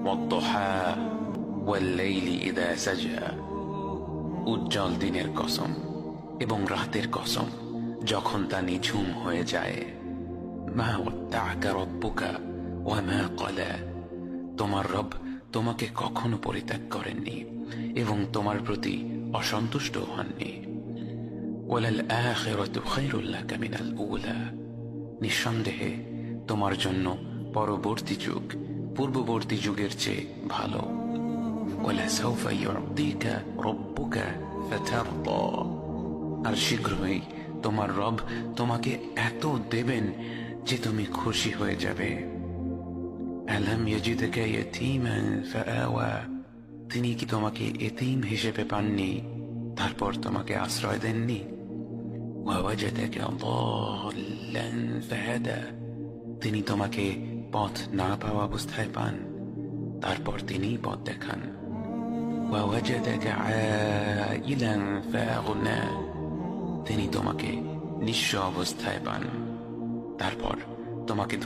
ওয়াদ-দুহা ওয়াল-লাইলি ইযা সাজা। উজ্জ্বল দিনের কসম এবং রাতের কসম যখন তা নিঝুম হয়ে যায়। মা ওয়াদ্দা'আকা রাব্বুকা ওয়া মা ক্বালা। তোমার রব তোমাকে কখনো পরিত্যাগ করেননি এবং তোমার প্রতি অসন্তুষ্ট হননি। ওয়ালাল আখিরাতু খায়রুল লাকা মিনাল উলা। নিঃসন্দেহে তোমার জন্য পরবর্তী যুগ পূর্ববর্তী যুগের চেয়ে ভালো। ওয়ালাসাউফা ইউ'তিকা রাব্বুকা ফাতারদা। আর শীঘ্রই তোমার রব তোমাকে এত দেবেন যে তুমি খুশি হয়ে যাবে। আলাম ইয়াজিদকা ইয়াতীমান ফাআওয়া। তিনি কি তোমাকে এতিম হিসেবে পাননি তারপর তোমাকে আশ্রয় দেননি? ওয়াওয়াজাদাকা দাল্লান ফাহাদা। তিনি তোমাকে পথ না পাওয়া অবস্থায় পান তারপর তিনিই পথ দেখান। ওয়াওয়াজাদাকা আইলান ফাআগনা। তিনি তোমাকে নিঃস্ব অবস্থায় পান তারপর তোমাকে